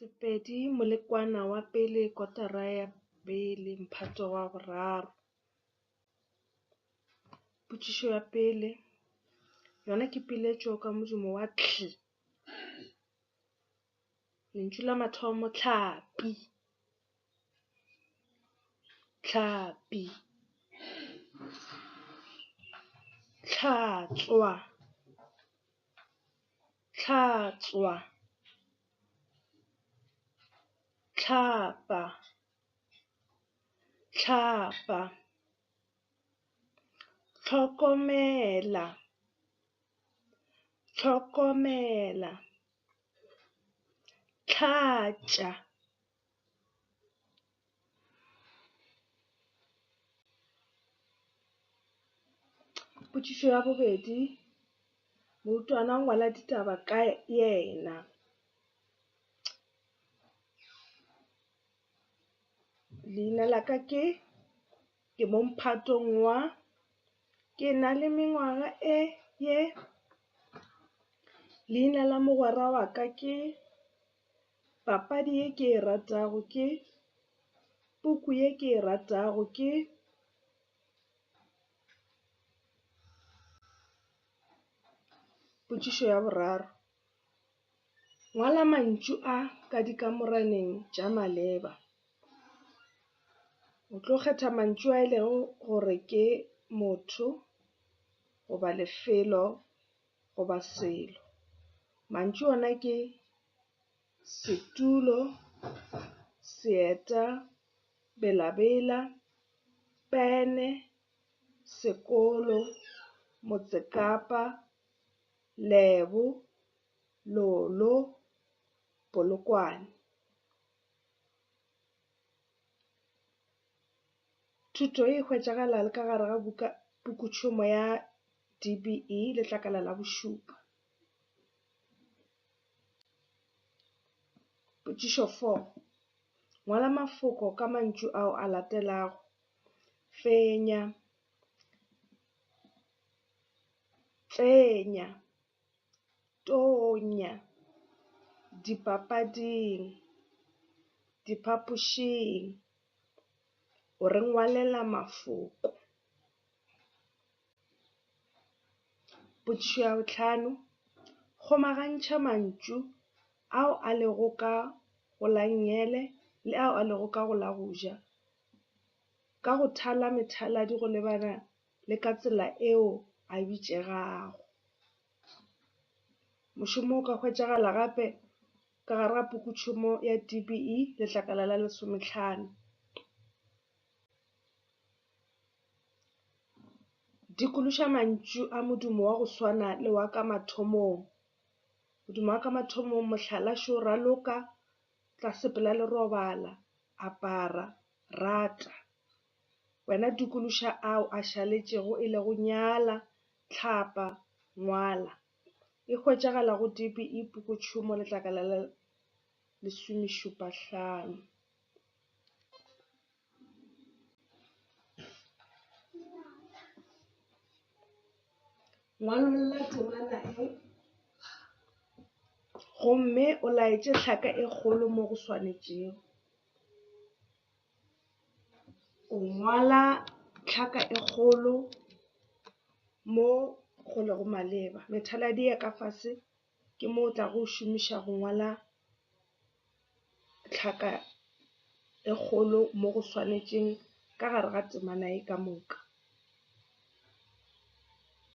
Sepedi molekwana wa pele kotara ya pele mphato wa boraro. Potšišo ya pele yona ke piletšo ka modumo wa tlh. Lentšu la mathomo tlhapi. Tlhapi. Tlhatswa. Tlhatswa. Tlhapa. Tlhapa. Tlhokomela. Tlhokomela. Tlhatša. Potšišo ya bobedi, morutwana o ngwala ditaba ka yena. Leina la ka ke mo mphatong wa, ke na le mengwaga ye. Leina la mogwera wa ka ke, papadi ye ke e ratago ke, puku ye ke e ratago ke. Potšišo ya boraro, ngwala mantšu a ka dikamoraneng tša maleba. O tlo kgetha mantšu a ilego gore ke motho goba lefelo goba selo. Mantšu ona ke setulo, seeta, belabela, pene, sekolo, motsekapa, lebo, lolo, polokwane. Thuto e hwetšagala le ka gare ga pukutšhomo ya DBE letlakala la bošupa. Potšišo 4, ngwala mafoko ka mantšu ao a latelago. Fenya. Tsenya. Tonya. Dipapading. Diphapošing. O re ngwalela mafoko. Potšišo ya bohlano, kgomagantša mantšu ao a lego ka go la ngele le ao a lego ka go la go ja, ka go thala methaladi go lebana le ka tsela eo a bitšegago. Mošomo o ka hwetšagala gape ka gare ga pukutšhomo ya DBE letlakala la 15. Dikološa mantšu a modumo wa go swana le wa ka mathomong. Modumo wa ka mathomong, mohlala, šo, raloka, tla sepela le robala, apara, rata. Wena dikološa ao a šaletšego e le go nyala, tlhapa, ngwala. E hwetšagala go DBE pukutšhomo letlakala la 15. Ngwalolla temana e gomme o laetše hlaka e kgolo mo go swanetšego. O ngwala hlaka e kgolo mo go lego maleba. Methaladi ya ka fase ke mo o tla go šomiša go ngwala hlaka e kgolo mo go swanetšeng ka gare ga temana e ka moka.